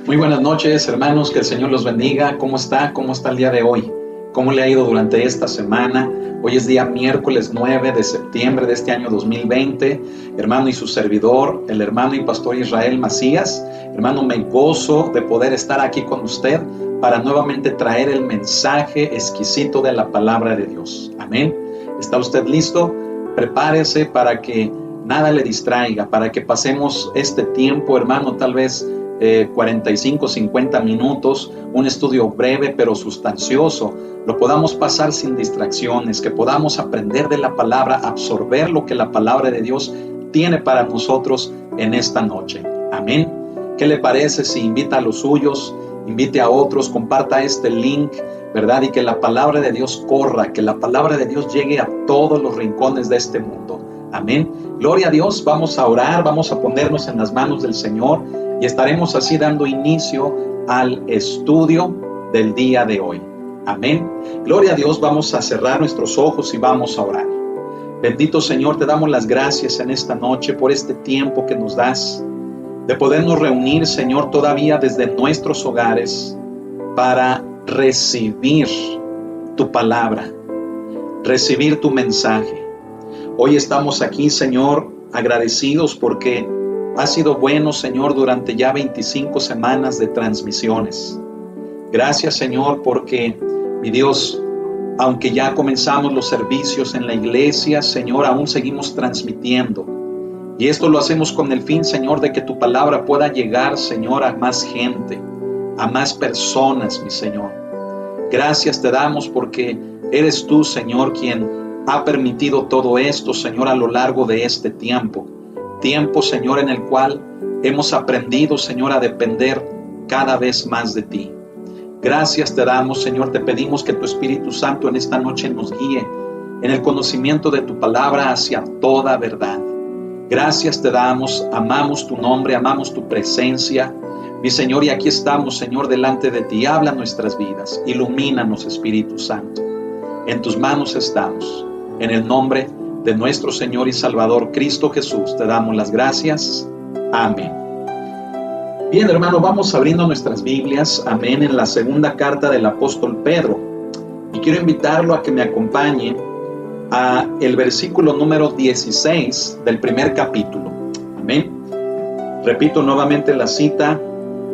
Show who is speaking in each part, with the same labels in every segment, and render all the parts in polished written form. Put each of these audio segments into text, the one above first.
Speaker 1: Muy buenas noches, hermanos, que el Señor los bendiga. ¿Cómo está? ¿Cómo está el día de hoy? ¿Cómo le ha ido durante esta semana? Hoy es día miércoles 9 de septiembre de este año 2020. Hermano y su servidor, el hermano y pastor Israel Macías. Hermano, me gozo de poder estar aquí con usted para nuevamente traer el mensaje exquisito de la palabra de Dios. Amén. ¿Está usted listo? Prepárese para que nada le distraiga, para que pasemos este tiempo, hermano, tal vez 45, 50 minutos, un estudio breve pero sustancioso, lo podamos pasar sin distracciones, que podamos aprender de la palabra, absorber lo que la palabra de Dios tiene para nosotros en esta noche. Amén. ¿Qué le parece si invita a los suyos, invite a otros, comparta este link, ¿verdad? Y que la palabra de Dios corra, que la palabra de Dios llegue a todos los rincones de este mundo. Amén. Gloria a Dios. Vamos a orar, vamos a ponernos en las manos del Señor y estaremos así dando inicio al estudio del día de hoy. Amén. Gloria a Dios. Vamos a cerrar nuestros ojos y vamos a orar. Bendito Señor, te damos las gracias en esta noche por este tiempo que nos das de podernos reunir, Señor, todavía desde nuestros hogares para recibir tu palabra, recibir tu mensaje. Hoy estamos aquí, Señor, agradecidos porque ha sido bueno, Señor, durante ya 25 semanas de transmisiones. Gracias, Señor, porque, mi Dios, aunque ya comenzamos los servicios en la iglesia, Señor, aún seguimos transmitiendo. Y esto lo hacemos con el fin, Señor, de que tu palabra pueda llegar, Señor, a más gente, a más personas, mi Señor. Gracias te damos porque eres tú, Señor, quien ha permitido todo esto, Señor, a lo largo de este tiempo. Tiempo, Señor, en el cual hemos aprendido, Señor, a depender cada vez más de ti. Gracias te damos, Señor, te pedimos que tu Espíritu Santo en esta noche nos guíe en el conocimiento de tu palabra hacia toda verdad. Gracias te damos, amamos tu nombre, amamos tu presencia, mi Señor, y aquí estamos, Señor, delante de ti. Habla nuestras vidas, ilumínanos, Espíritu Santo. En tus manos estamos. En el nombre de nuestro Señor y Salvador Cristo Jesús te damos las gracias. Amén. Bien, hermano, vamos abriendo nuestras Biblias, amén, en la segunda carta del apóstol Pedro. Y quiero invitarlo a que me acompañe a el versículo número 16 del primer capítulo. Amén. Repito nuevamente la cita,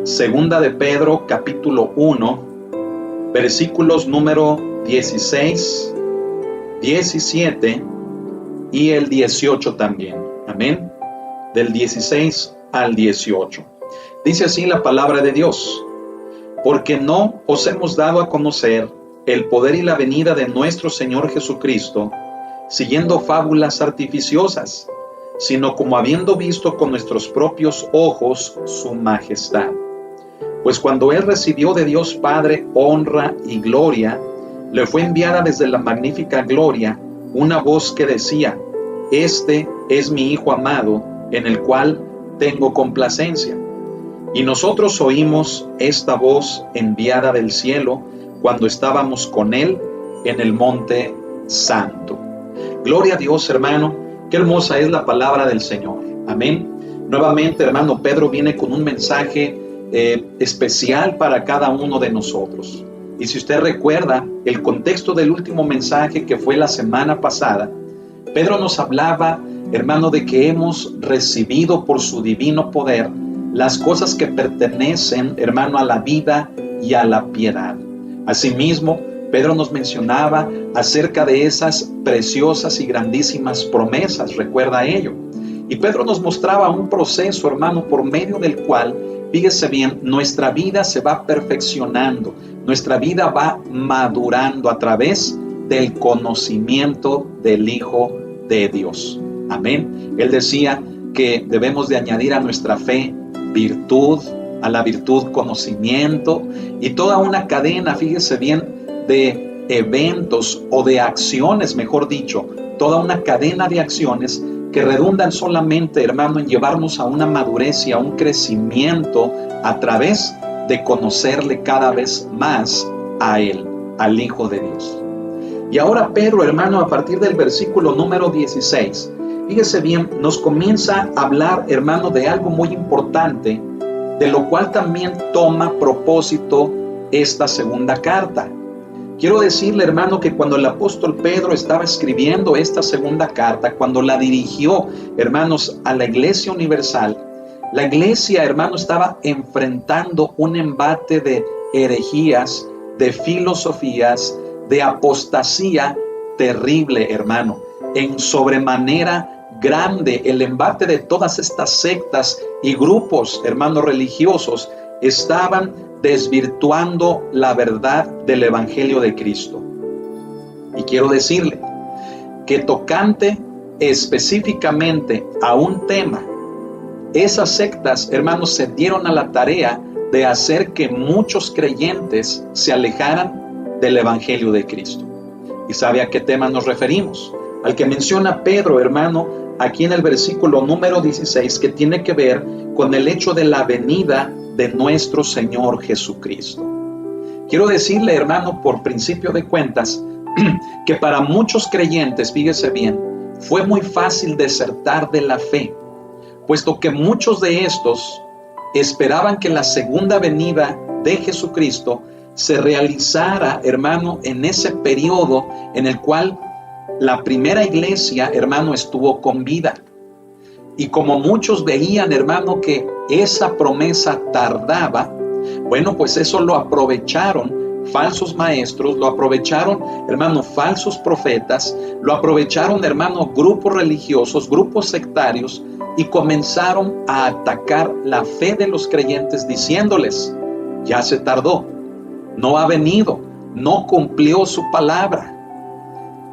Speaker 1: segunda de Pedro, capítulo 1, versículos número 16, 17 y el 18 también. Amén. Del 16 al 18. Dice así la palabra de Dios: porque no os hemos dado a conocer el poder y la venida de nuestro Señor Jesucristo, siguiendo fábulas artificiosas, sino como habiendo visto con nuestros propios ojos su majestad. Pues cuando Él recibió de Dios Padre honra y gloria, le fue enviada desde la magnífica gloria una voz que decía: este es mi Hijo amado, en el cual tengo complacencia. Y nosotros oímos esta voz enviada del cielo cuando estábamos con Él en el monte santo. Gloria a Dios, hermano. Qué hermosa es la palabra del Señor. Amén. Nuevamente, hermano, Pedro viene con un mensaje especial para cada uno de nosotros. Y si usted recuerda el contexto del último mensaje que fue la semana pasada, Pedro nos hablaba, hermano, de que hemos recibido por su divino poder las cosas que pertenecen, hermano, a la vida y a la piedad. Asimismo, Pedro nos mencionaba acerca de esas preciosas y grandísimas promesas, recuerda ello. Y Pedro nos mostraba un proceso, hermano, por medio del cual, fíjese bien, nuestra vida se va perfeccionando, nuestra vida va madurando a través del conocimiento del Hijo de Dios. Amén. Él decía que debemos de añadir a nuestra fe virtud, a la virtud conocimiento y toda una cadena, fíjese bien, de eventos o de acciones, mejor dicho, toda una cadena de acciones que redundan solamente, hermano, en llevarnos a una madurez y a un crecimiento a través de conocerle cada vez más a Él, al Hijo de Dios. Y ahora Pedro, hermano, a partir del versículo número 16, fíjese bien, nos comienza a hablar, hermano, de algo muy importante de lo cual también toma propósito esta segunda carta. Quiero decirle, hermano, que cuando el apóstol Pedro estaba escribiendo esta segunda carta, cuando la dirigió, hermanos, a la Iglesia Universal, la iglesia, hermano, estaba enfrentando un embate de herejías, de filosofías, de apostasía terrible, hermano. En sobremanera grande, el embate de todas estas sectas y grupos, hermanos, religiosos, estaban desvirtuando la verdad del Evangelio de Cristo. Y quiero decirle que tocante específicamente a un tema, esas sectas, hermanos, se dieron a la tarea de hacer que muchos creyentes se alejaran del Evangelio de Cristo. ¿Y sabe a qué tema nos referimos? Al que menciona Pedro, hermano, aquí en el versículo número 16, que tiene que ver con el hecho de la venida de nuestro Señor Jesucristo. Quiero decirle, hermano, por principio de cuentas, que para muchos creyentes, fíjese bien, fue muy fácil desertar de la fe, puesto que muchos de estos esperaban que la segunda venida de Jesucristo se realizara, hermano, en ese periodo en el cual la primera iglesia, hermano, estuvo con vida. Y como muchos veían, hermano, que esa promesa tardaba, bueno, pues eso lo aprovecharon falsos maestros, lo aprovecharon, hermano, falsos profetas, lo aprovecharon, hermano, grupos religiosos, grupos sectarios, y comenzaron a atacar la fe de los creyentes diciéndoles: ya se tardó, no ha venido, no cumplió su palabra.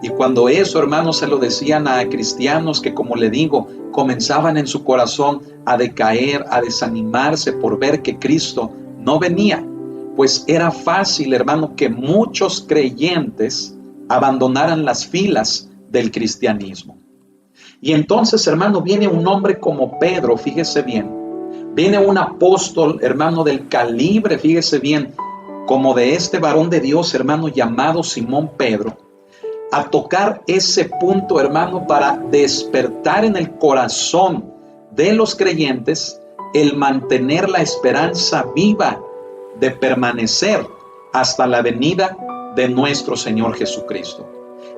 Speaker 1: Y cuando eso, hermanos, se lo decían a cristianos que, como le digo, comenzaban en su corazón a decaer, a desanimarse por ver que Cristo no venía, pues era fácil, hermano, que muchos creyentes abandonaran las filas del cristianismo. Y entonces, hermano, viene un hombre como Pedro, fíjese bien, viene un apóstol, hermano, del calibre, fíjese bien, como de este varón de Dios, hermano, llamado Simón Pedro, a tocar ese punto, hermano, para despertar en el corazón de los creyentes el mantener la esperanza viva de permanecer hasta la venida de nuestro Señor Jesucristo.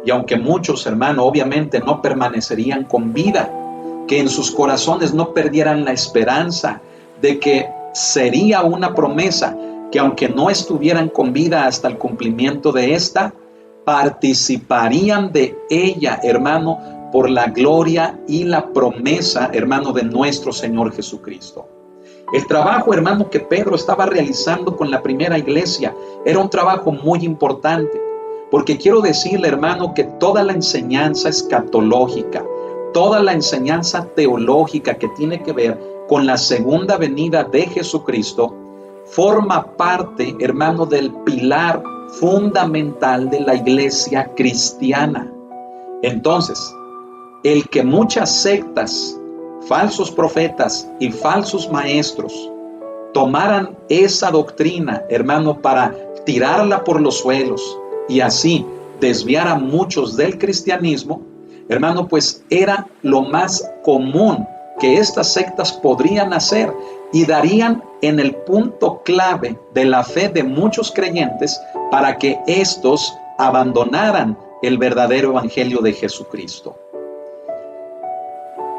Speaker 1: Y aunque muchos, hermano, obviamente no permanecerían con vida, que en sus corazones no perdieran la esperanza de que sería una promesa, que aunque no estuvieran con vida hasta el cumplimiento de esta, participarían de ella, hermano, por la gloria y la promesa, hermano, de nuestro Señor Jesucristo. El trabajo, hermano, que Pedro estaba realizando con la primera iglesia era un trabajo muy importante, porque quiero decirle, hermano, que toda la enseñanza escatológica, toda la enseñanza teológica que tiene que ver con la segunda venida de Jesucristo, forma parte, hermano, del pilar fundamental de la iglesia cristiana. Entonces, el que muchas sectas, falsos profetas y falsos maestros tomaran esa doctrina, hermano, para tirarla por los suelos y así desviar a muchos del cristianismo, hermano, pues era lo más común que estas sectas podrían hacer, y darían en el punto clave de la fe de muchos creyentes para que éstos abandonaran el verdadero evangelio de Jesucristo.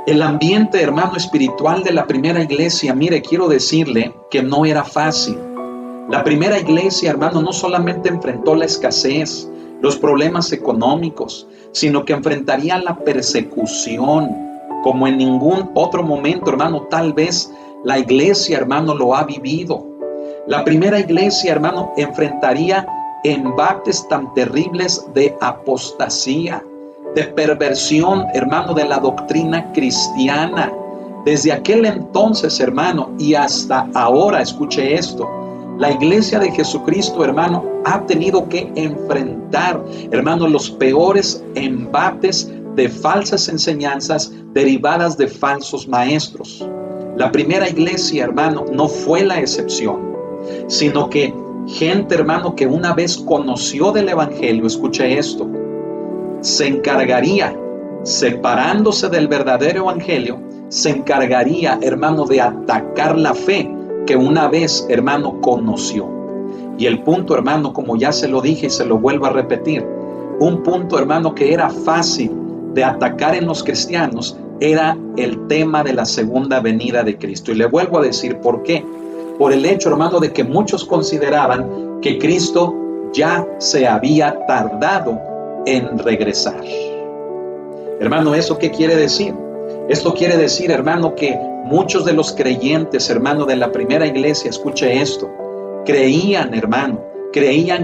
Speaker 1: El ambiente, hermano, espiritual de la primera iglesia, mire, quiero decirle que no era fácil. La primera iglesia, hermano, no solamente enfrentó la escasez, los problemas económicos, sino que enfrentaría la persecución como en ningún otro momento, hermano, tal vez la iglesia, hermano, lo ha vivido. La primera iglesia, hermano, enfrentaría embates tan terribles de apostasía, de perversión, hermano, de la doctrina cristiana. Desde aquel entonces, hermano, y hasta ahora, escuche esto, la iglesia de Jesucristo, hermano, ha tenido que enfrentar, hermano, los peores embates de falsas enseñanzas derivadas de falsos maestros. La primera iglesia, hermano, no fue la excepción, sino que gente, hermano, que una vez conoció del evangelio, escuche esto, se encargaría, separándose del verdadero evangelio, se encargaría, hermano, de atacar la fe que una vez, hermano, conoció. Y el punto, hermano, como ya se lo dije y se lo vuelvo a repetir, un punto, hermano, que era fácil de atacar en los cristianos era el tema de la segunda venida de Cristo. Y le vuelvo a decir por qué. Por el hecho, hermano, de que muchos consideraban que Cristo ya se había tardado en regresar. Hermano, ¿eso qué quiere decir? Esto quiere decir, hermano, que muchos de los creyentes, hermano, de la primera iglesia, escuche esto, creían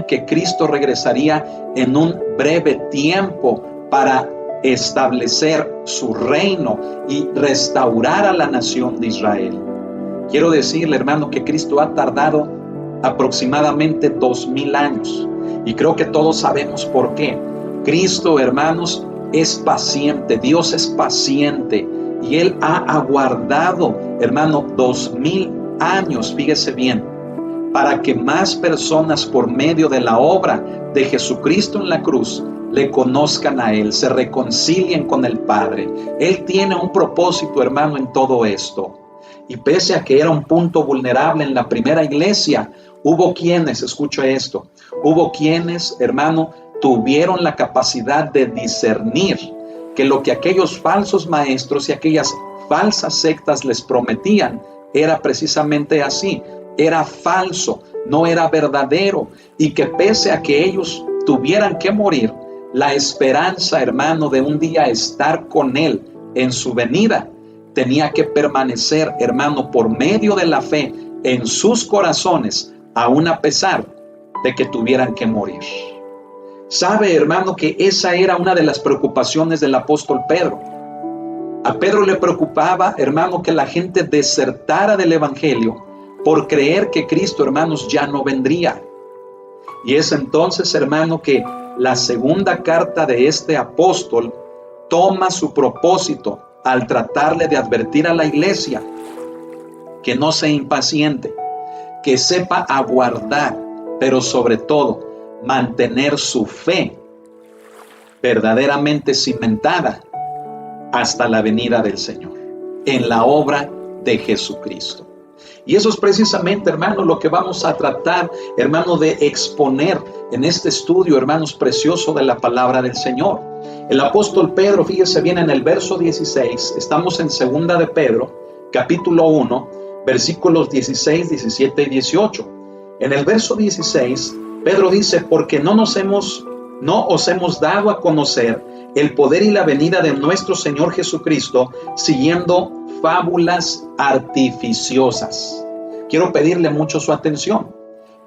Speaker 1: que Cristo regresaría en un breve tiempo para establecer su reino y restaurar a la nación de Israel. Quiero decirle, hermano, que Cristo ha tardado aproximadamente 2000 años. Y creo que todos sabemos por qué. Cristo, hermanos, es paciente. Dios es paciente. Y Él ha aguardado, hermano, 2000 años, fíjese bien, para que más personas por medio de la obra de Jesucristo en la cruz le conozcan a Él, se reconcilien con el Padre. Él tiene un propósito, hermano, en todo esto. Y pese a que era un punto vulnerable en la primera iglesia, hubo quienes, escucha esto, hubo quienes, hermano, tuvieron la capacidad de discernir que lo que aquellos falsos maestros y aquellas falsas sectas les prometían era precisamente así, era falso, no era verdadero, y que pese a que ellos tuvieran que morir, la esperanza, hermano, de un día estar con Él en su venida tenía que permanecer, hermano, por medio de la fe en sus corazones, aún a pesar de que tuvieran que morir. Sabe, hermano, que esa era una de las preocupaciones del apóstol Pedro. A Pedro le preocupaba, hermano, que la gente desertara del evangelio por creer que Cristo, hermanos, ya no vendría. Y es entonces, hermano, que la segunda carta de este apóstol toma su propósito al tratarle de advertir a la iglesia que no se impaciente, que sepa aguardar, pero sobre todo mantener su fe verdaderamente cimentada hasta la venida del Señor, en la obra de Jesucristo. Y eso es precisamente, hermano, lo que vamos a tratar, hermano, de exponer en este estudio, hermanos, precioso de la palabra del Señor. El apóstol Pedro, fíjese bien en el verso 16, estamos en segunda de Pedro, capítulo 1, versículos 16, 17 y 18. En el verso 16, Pedro dice, porque no os hemos dado a conocer el poder y la venida de nuestro Señor Jesucristo siguiendo fábulas artificiosas. Quiero pedirle mucho su atención.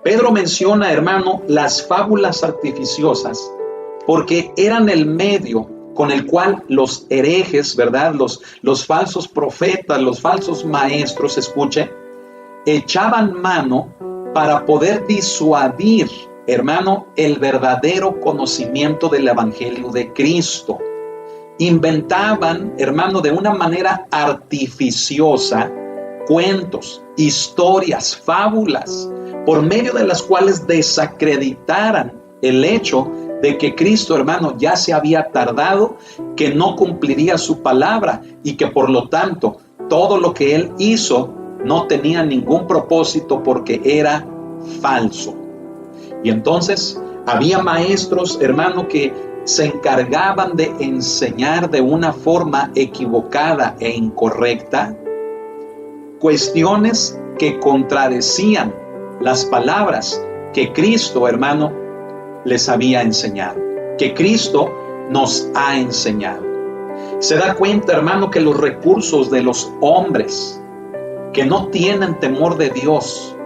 Speaker 1: Pedro menciona, hermano, las fábulas artificiosas porque eran el medio con el cual los herejes, ¿verdad? Los falsos profetas, los falsos maestros, escuchen, echaban mano para poder disuadir, hermano, el verdadero conocimiento del evangelio de Cristo. Inventaban, hermano, de una manera artificiosa cuentos, historias, fábulas, por medio de las cuales desacreditaran el hecho de que Cristo, hermano, ya se había tardado, que no cumpliría su palabra y que por lo tanto todo lo que Él hizo no tenía ningún propósito porque era falso. Y entonces había maestros, hermano, que se encargaban de enseñar de una forma equivocada e incorrecta cuestiones que contradecían las palabras que Cristo, hermano, les había enseñado, que Cristo nos ha enseñado. Se da cuenta, hermano, que los recursos de los hombres que no tienen temor de Dios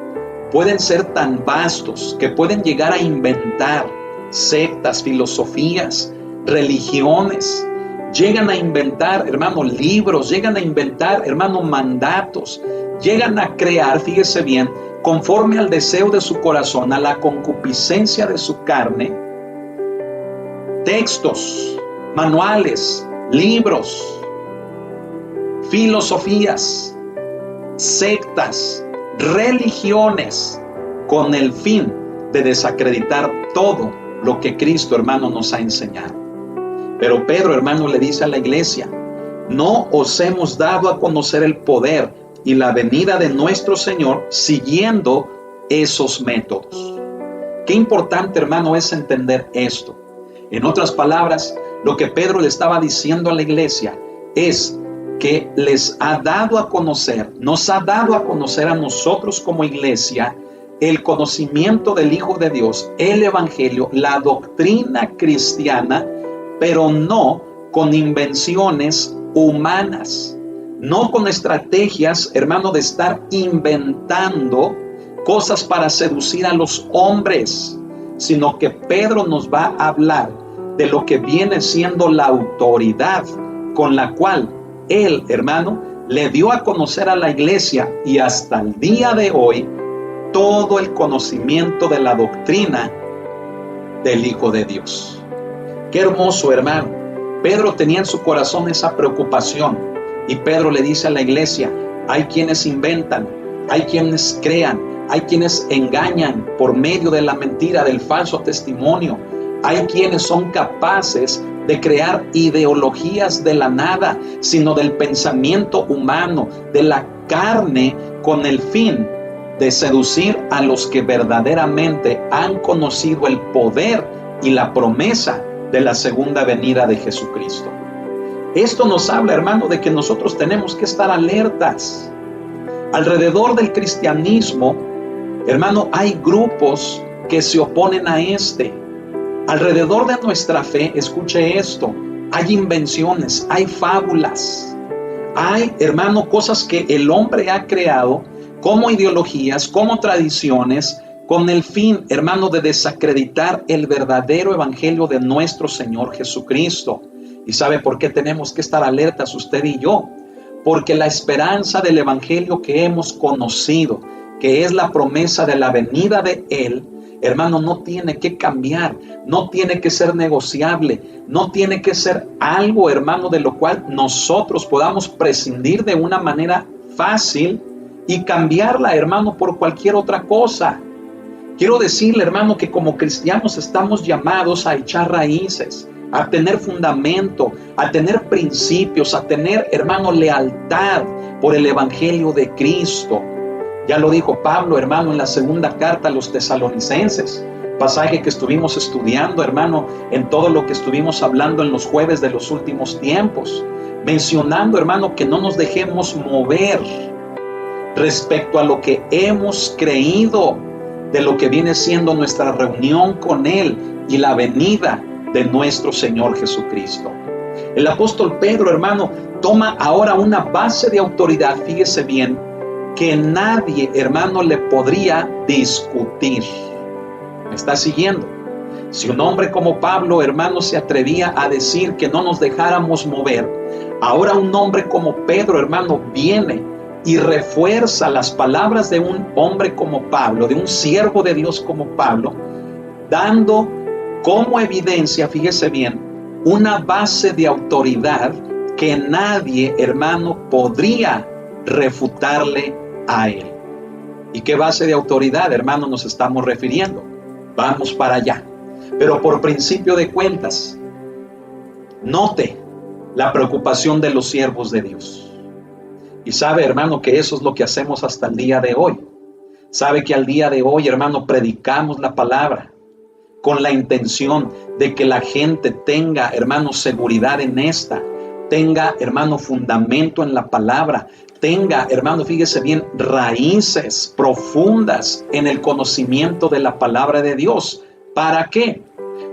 Speaker 1: pueden ser tan vastos que pueden llegar a inventar sectas, filosofías, religiones, llegan a inventar, hermano, libros, llegan a inventar, hermano, mandatos, llegan a crear, fíjese bien, conforme al deseo de su corazón, a la concupiscencia de su carne, textos, manuales, libros, filosofías, sectas, religiones, con el fin de desacreditar todo lo que Cristo, hermano, nos ha enseñado. Pero Pedro, hermano, le dice a la iglesia, no os hemos dado a conocer el poder y la venida de nuestro Señor siguiendo esos métodos. Qué importante, hermano, es entender esto. En otras palabras, lo que Pedro le estaba diciendo a la iglesia es que les ha dado a conocer, nos ha dado a conocer a nosotros como iglesia el conocimiento del Hijo de Dios, el Evangelio, la doctrina cristiana, pero no con invenciones humanas, no con estrategias, hermano, de estar inventando cosas para seducir a los hombres, sino que Pedro nos va a hablar de lo que viene siendo la autoridad con la cual él, hermano, le dio a conocer a la iglesia y hasta el día de hoy todo el conocimiento de la doctrina del Hijo de Dios. Qué hermoso, hermano. Pedro tenía en su corazón esa preocupación y Pedro le dice a la iglesia: hay quienes inventan, hay quienes crean, hay quienes engañan por medio de la mentira, del falso testimonio. Hay quienes son capaces de crear ideologías de la nada, sino del pensamiento humano, de la carne, con el fin de seducir a los que verdaderamente han conocido el poder y la promesa de la segunda venida de Jesucristo. Esto nos habla, hermano, de que nosotros tenemos que estar alertas. Alrededor del cristianismo, hermano, hay grupos que se oponen a este. Alrededor de nuestra fe, escuche esto, hay invenciones, hay fábulas, hay, hermano, cosas que el hombre ha creado como ideologías, como tradiciones, con el fin, hermano, de desacreditar el verdadero evangelio de nuestro Señor Jesucristo. ¿Y sabe por qué tenemos que estar alertas usted y yo? Porque la esperanza del evangelio que hemos conocido, que es la promesa de la venida de Él, hermano, no tiene que cambiar, no tiene que ser negociable, no tiene que ser algo, hermano, de lo cual nosotros podamos prescindir de una manera fácil y cambiarla, hermano, por cualquier otra cosa. Quiero decirle, hermano, que como cristianos estamos llamados a echar raíces, a tener fundamento, a tener principios, a tener, hermano, lealtad por el evangelio de Cristo. Ya lo dijo Pablo, hermano, en la segunda carta a los tesalonicenses, pasaje que estuvimos estudiando, hermano, en todo lo que estuvimos hablando en los jueves de los últimos tiempos, mencionando, hermano, que no nos dejemos mover respecto a lo que hemos creído, de lo que viene siendo nuestra reunión con Él y la venida de nuestro Señor Jesucristo. El apóstol Pedro, hermano, toma ahora una base de autoridad, fíjese bien, que nadie, hermano, le podría discutir. ¿Me está siguiendo? Si un hombre como Pablo, hermano, se atrevía a decir que no nos dejáramos mover, ahora un hombre como Pedro, hermano, viene y refuerza las palabras de un hombre como Pablo, de un siervo de Dios como Pablo, dando como evidencia, fíjese bien, una base de autoridad que nadie, hermano, podría refutarle a él. ¿Y qué base de autoridad, hermano, nos estamos refiriendo? Vamos para allá. Pero por principio de cuentas, note la preocupación de los siervos de Dios. Y sabe, hermano, que eso es lo que hacemos hasta el día de hoy. Sabe que al día de hoy, hermano, predicamos la palabra con la intención de que la gente tenga, hermano, seguridad en esta, tenga, hermano, fundamento en la palabra, tenga, hermano, fíjese bien, raíces profundas en el conocimiento de la palabra de Dios. ¿Para qué?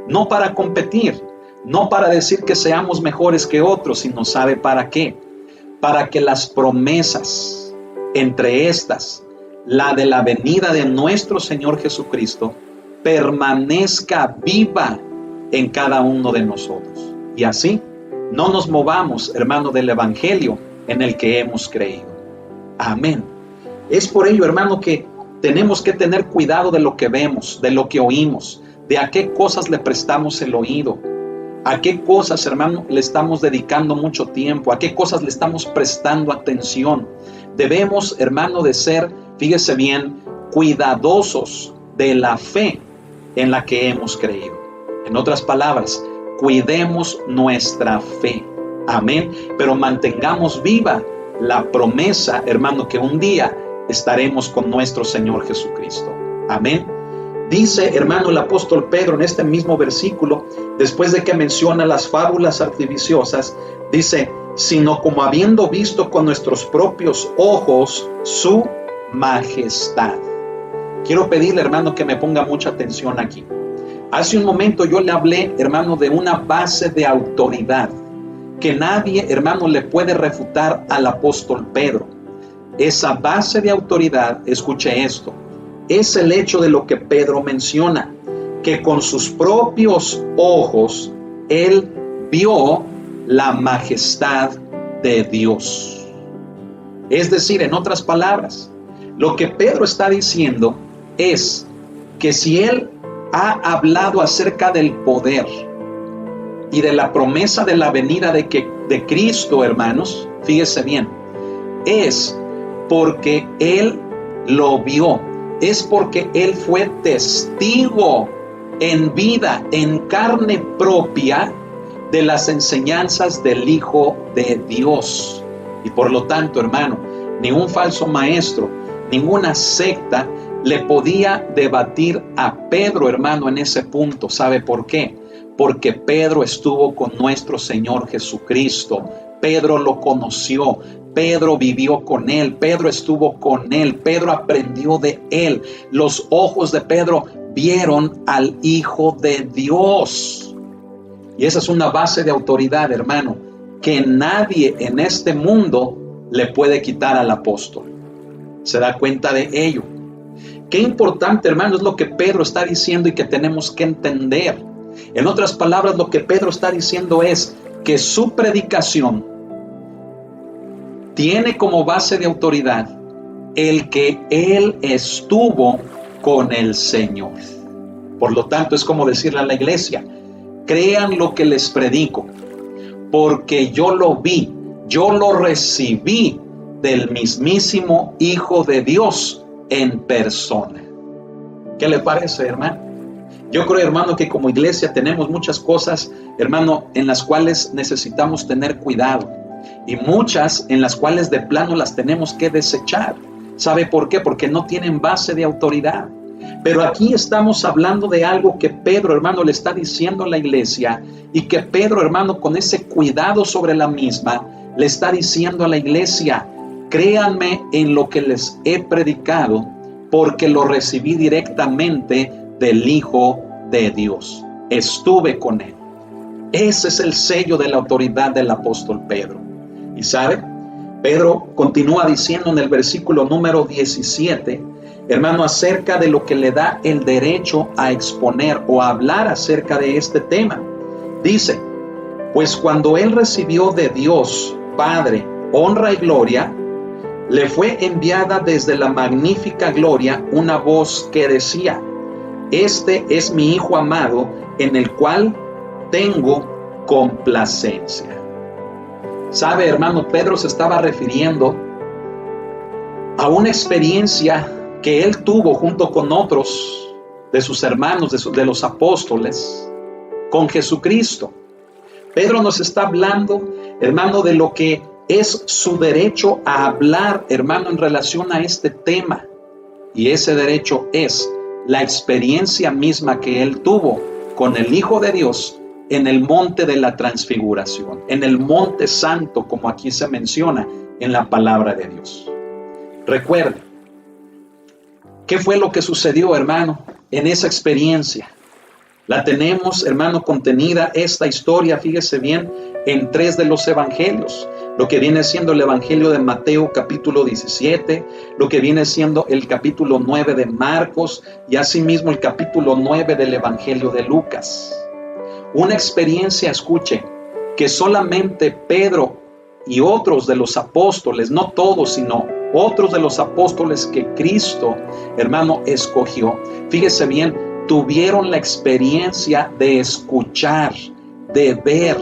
Speaker 1: No para competir, no para decir que seamos mejores que otros, sino ¿sabe para qué? Para que las promesas, entre estas, la de la venida de nuestro Señor Jesucristo, permanezca viva en cada uno de nosotros. Y así, no nos movamos, hermano, del evangelio en el que hemos creído. Amén. Es por ello, hermano, que tenemos que tener cuidado de lo que vemos, de lo que oímos, de a qué cosas le prestamos el oído, a qué cosas, hermano, le estamos dedicando mucho tiempo, a qué cosas le estamos prestando atención. Debemos, hermano, de ser, fíjese bien, cuidadosos de la fe en la que hemos creído. En otras palabras, cuidemos nuestra fe. Amén. Pero mantengamos viva la promesa, hermano, que un día estaremos con nuestro Señor Jesucristo. Amén. Dice, hermano, el apóstol Pedro en este mismo versículo, después de que menciona las fábulas artificiosas, dice, sino como habiendo visto con nuestros propios ojos su majestad. Quiero pedirle, hermano, que me ponga mucha atención aquí. Hace un momento yo le hablé, hermano, de una base de autoridad que nadie, hermano, le puede refutar al apóstol Pedro. Esa base de autoridad, escuche esto, es el hecho de lo que Pedro menciona, que con sus propios ojos él vio la majestad de Dios. Es decir, en otras palabras, lo que Pedro está diciendo es que si él ha hablado acerca del poder y de la promesa de la venida de Cristo, hermanos, fíjese bien, es porque él lo vio, es porque él fue testigo en vida, en carne propia, de las enseñanzas del Hijo de Dios. Y por lo tanto, hermano, ni un falso maestro, ninguna secta le podía debatir a Pedro, hermano, en ese punto. ¿Sabe por qué? Porque Pedro estuvo con nuestro Señor Jesucristo. Pedro lo conoció, Pedro vivió con él, Pedro estuvo con él, Pedro aprendió de él. Los ojos de Pedro vieron al Hijo de Dios. Y esa es una base de autoridad, hermano, que nadie en este mundo le puede quitar al apóstol. ¿Se da cuenta de ello? Qué importante, hermano, es lo que Pedro está diciendo y que tenemos que entender. En otras palabras, lo que Pedro está diciendo es que su predicación tiene como base de autoridad el que él estuvo con el Señor. Por lo tanto, es como decirle a la iglesia, crean lo que les predico, porque yo lo vi, yo lo recibí del mismísimo Hijo de Dios en persona. ¿Qué le parece, hermano? Yo creo, hermano, que como iglesia tenemos muchas cosas, hermano, en las cuales necesitamos tener cuidado. Y muchas en las cuales de plano las tenemos que desechar. ¿Sabe por qué? Porque no tienen base de autoridad. Pero aquí estamos hablando de algo que Pedro, hermano, le está diciendo a la iglesia, y que Pedro, hermano, con ese cuidado sobre la misma, le está diciendo a la iglesia, créanme en lo que les he predicado, porque lo recibí directamente del Hijo de Dios. Estuve con él. Ese es el sello de la autoridad del apóstol Pedro. Y sabe, Pedro continúa diciendo en el versículo número 17, hermano, acerca de lo que le da el derecho a exponer o a hablar acerca de este tema. Dice, pues cuando él recibió de Dios Padre honra y gloria, le fue enviada desde la magnífica gloria una voz que decía, este es mi Hijo amado, en el cual tengo complacencia. Sabe, hermano, Pedro se estaba refiriendo a una experiencia que él tuvo junto con otros de sus hermanos, de los apóstoles, con Jesucristo. Pedro nos está hablando, hermano, de lo que es su derecho a hablar, hermano, en relación a este tema. Y ese derecho es la experiencia misma que él tuvo con el Hijo de Dios en el monte de la transfiguración, en el monte santo, como aquí se menciona en la palabra de Dios. Recuerde, ¿qué fue lo que sucedió, hermano, en esa experiencia? La tenemos, hermano, contenida esta historia, fíjese bien, en 3 de los evangelios. Lo que viene siendo el evangelio de Mateo capítulo 17, lo que viene siendo el capítulo 9 de Marcos y asimismo el capítulo 9 del evangelio de Lucas. Una experiencia, escuche, que solamente Pedro y otros de los apóstoles, no todos, sino otros de los apóstoles que Cristo, hermano, escogió, fíjese bien, tuvieron la experiencia de escuchar, de ver,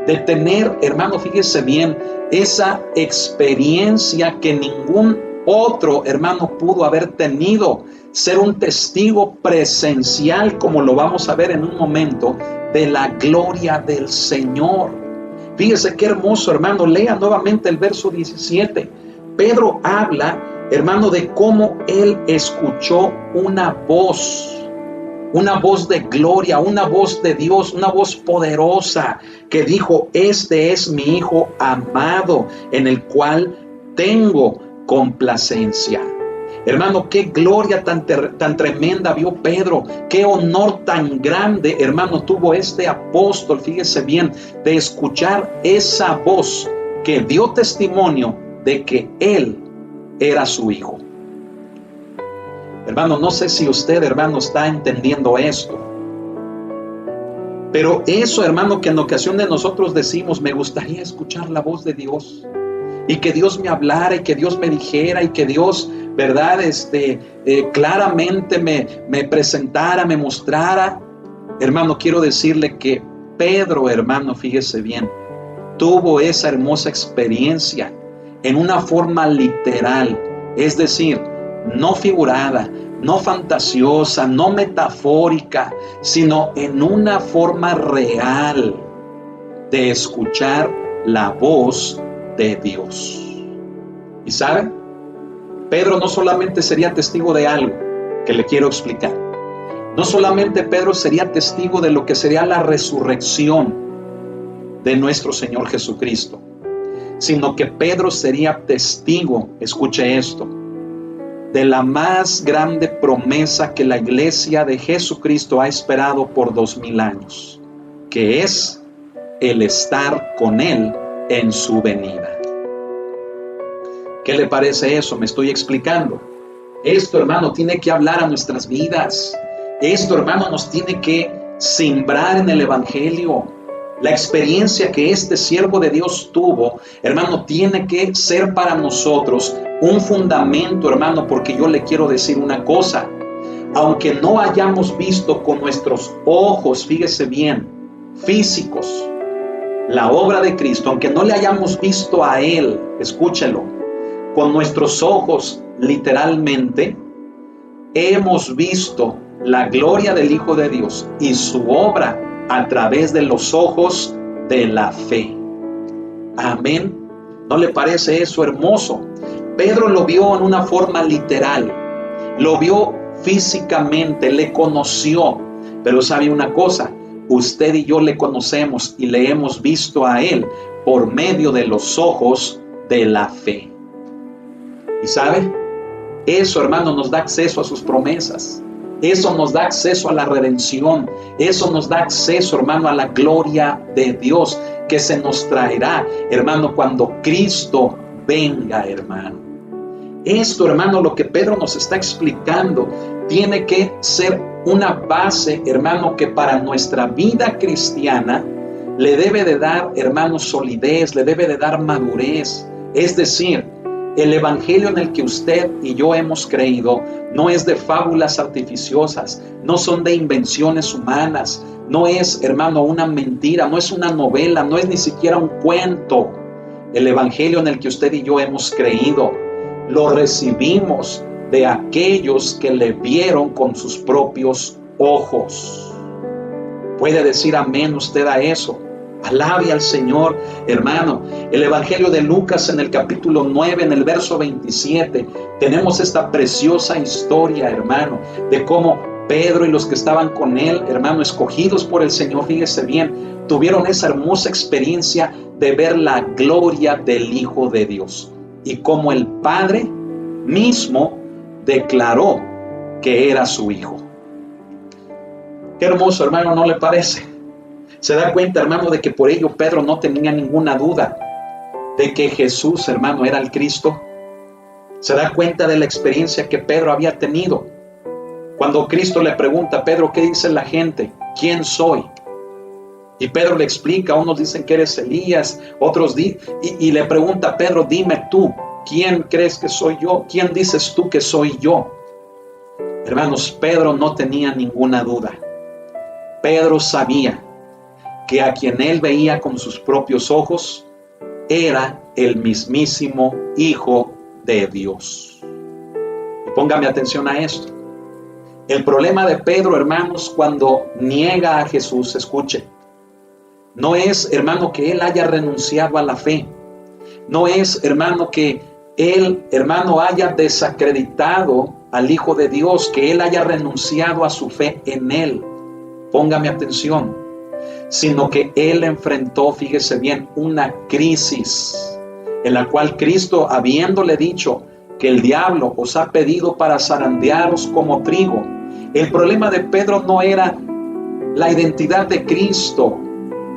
Speaker 1: de tener, hermano, fíjese bien, esa experiencia que ningún otro, hermano, pudo haber tenido, ser un testigo presencial, como lo vamos a ver en un momento, de la gloria del Señor. Fíjese qué hermoso, hermano. Lea nuevamente el verso 17. Pedro habla, hermano, de cómo él escuchó una voz de gloria, una voz de Dios, una voz poderosa que dijo: este es mi Hijo amado, en el cual tengo complacencia. Hermano, qué gloria tan tremenda vio Pedro, qué honor tan grande, hermano, tuvo este apóstol, fíjese bien, de escuchar esa voz que dio testimonio de que él era su hijo. Hermano, no sé si usted, hermano, está entendiendo esto, pero eso, hermano, que en ocasiones nosotros decimos: me gustaría escuchar la voz de Dios, y que Dios me hablara, y que Dios me dijera, y que Dios, verdad, claramente me presentara, me mostrara. Hermano, quiero decirle que Pedro, hermano, fíjese bien, tuvo esa hermosa experiencia en una forma literal, es decir, no figurada, no fantasiosa, no metafórica, sino en una forma real de escuchar la voz de Dios. ¿Y sabe? Pedro no solamente sería testigo de algo que le quiero explicar. No solamente Pedro sería testigo de lo que sería la resurrección de nuestro Señor Jesucristo, sino que Pedro sería testigo, escuche esto, de la más grande promesa que la iglesia de Jesucristo ha esperado por 2000 años, que es el estar con Él en su venida. ¿Qué le parece eso? Me estoy explicando. Esto, hermano, tiene que hablar a nuestras vidas. Esto, hermano, nos tiene que sembrar en el Evangelio. La experiencia que este siervo de Dios tuvo, hermano, tiene que ser para nosotros un fundamento, hermano, porque yo le quiero decir una cosa. Aunque no hayamos visto con nuestros ojos, fíjese bien, físicos, la obra de Cristo, aunque no le hayamos visto a Él, escúchelo, con nuestros ojos literalmente, hemos visto la gloria del Hijo de Dios y su obra a través de los ojos de la fe. Amén. ¿No le parece eso hermoso? Pedro lo vio en una forma literal, lo vio físicamente, le conoció. Pero sabe una cosa, usted y yo le conocemos y le hemos visto a Él por medio de los ojos de la fe. ¿Y sabe? Eso, hermano, nos da acceso a sus promesas. Eso nos da acceso a la redención. Eso nos da acceso, hermano, a la gloria de Dios que se nos traerá, hermano, cuando Cristo venga, hermano. Esto, hermano, lo que Pedro nos está explicando, tiene que ser una base, hermano, que para nuestra vida cristiana le debe de dar, hermano, solidez, le debe de dar madurez. Es decir, el evangelio en el que usted y yo hemos creído no es de fábulas artificiosas, no son de invenciones humanas, no es, hermano, una mentira, no es una novela, no es ni siquiera un cuento. El evangelio en el que usted y yo hemos creído, lo recibimos de aquellos que le vieron con sus propios ojos. ¿Puede decir amén usted a eso? Alabe al Señor, hermano. El Evangelio de Lucas en el capítulo 9, en el verso 27, tenemos esta preciosa historia, hermano, de cómo Pedro y los que estaban con él, hermano, escogidos por el Señor, fíjese bien, tuvieron esa hermosa experiencia de ver la gloria del Hijo de Dios. Y cómo el Padre mismo declaró que era su Hijo. Qué hermoso, hermano, ¿no le parece? Se da cuenta, hermano, de que por ello Pedro no tenía ninguna duda de que Jesús, hermano, era el Cristo. Se da cuenta de la experiencia que Pedro había tenido. Cuando Cristo le pregunta a Pedro: ¿qué dice la gente? ¿Quién soy? Y Pedro le explica, unos dicen que eres Elías, otros y le pregunta a Pedro: dime tú, ¿quién crees que soy yo? ¿Quién dices tú que soy yo? Hermanos, Pedro no tenía ninguna duda. Pedro sabía que a quien él veía con sus propios ojos era el mismísimo Hijo de Dios. Y póngame atención a esto. El problema de Pedro, hermanos, cuando niega a Jesús, escuche, No es, hermano, que él haya renunciado a la fe. No es, hermano, que él, hermano, haya desacreditado al Hijo de Dios, que él haya renunciado a su fe en él. Póngame atención. Sino que él enfrentó, fíjese bien, una crisis en la cual Cristo, habiéndole dicho que el diablo os ha pedido para zarandearos como trigo. El problema de Pedro no era la identidad de Cristo.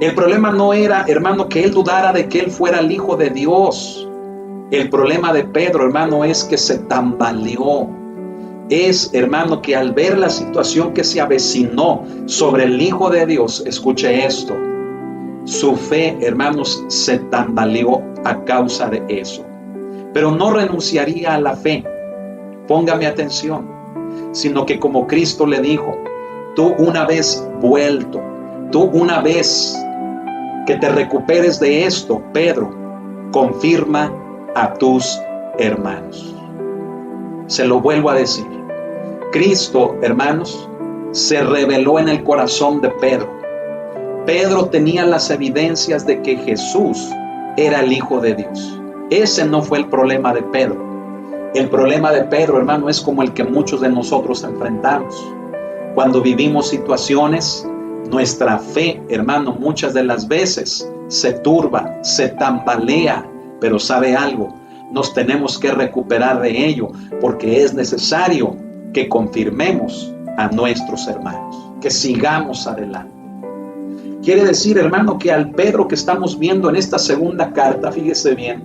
Speaker 1: El problema no era, hermano, que él dudara de que él fuera el Hijo de Dios. El problema de Pedro, hermano, es que se tambaleó. Es, hermano, que al ver la situación que se avecinó sobre el Hijo de Dios, escuche esto, su fe, hermanos, se tambaleó a causa de eso. Pero no renunciaría a la fe, póngame atención, sino que como Cristo le dijo, tú una vez vuelto, tú una vez que te recuperes de esto, Pedro, confirma a tus hermanos. Se lo vuelvo a decir. Cristo, hermanos, se reveló en el corazón de Pedro. Pedro tenía las evidencias de que Jesús era el Hijo de Dios. Ese no fue el problema de Pedro. El problema de Pedro, hermano, es como el que muchos de nosotros enfrentamos. Cuando vivimos situaciones, nuestra fe, hermano, muchas de las veces se turba, se tambalea, pero ¿sabe algo? Nos tenemos que recuperar de ello, porque es necesario que confirmemos a nuestros hermanos, que sigamos adelante. Quiere decir, hermano, que al Pedro que estamos viendo en esta segunda carta, fíjese bien,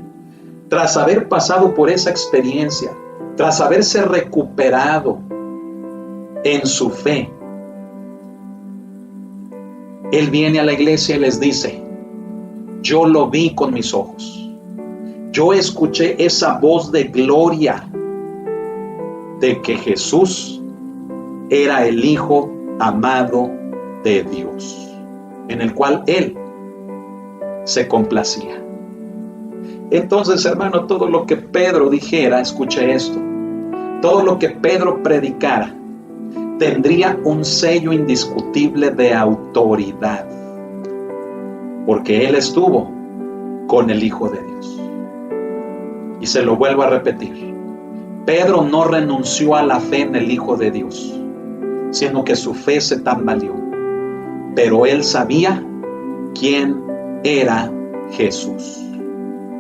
Speaker 1: tras haber pasado por esa experiencia, tras haberse recuperado en su fe, él viene a la iglesia y les dice, yo lo vi con mis ojos, yo escuché esa voz de gloria de que Jesús era el Hijo amado de Dios, en el cual él se complacía. Entonces, hermano, todo lo que Pedro dijera, escuche esto, todo lo que Pedro predicara, tendría un sello indiscutible de autoridad, porque él estuvo con el Hijo de Dios. Y se lo vuelvo a repetir, Pedro no renunció a la fe en el Hijo de Dios, sino que su fe se tambaleó. Pero él sabía quién era Jesús.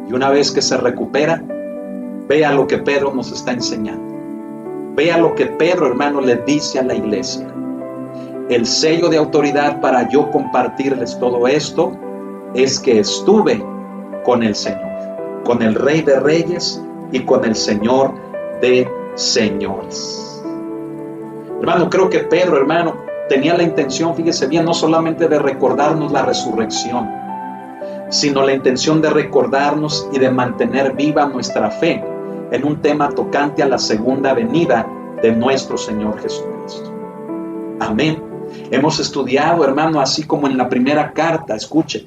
Speaker 1: Y una vez que se recupera, vea lo que Pedro nos está enseñando. Vea lo que Pedro, hermano, le dice a la iglesia. El sello de autoridad para yo compartirles todo esto es que estuve con el Señor, con el Rey de Reyes y con el Señor de señores. Hermano, creo que Pedro, hermano, tenía la intención, fíjese bien, no solamente de recordarnos la resurrección, sino la intención de recordarnos y de mantener viva nuestra fe en un tema tocante a la segunda venida de nuestro Señor Jesucristo. Amén. Hemos estudiado, hermano, así como en la primera carta, escuche,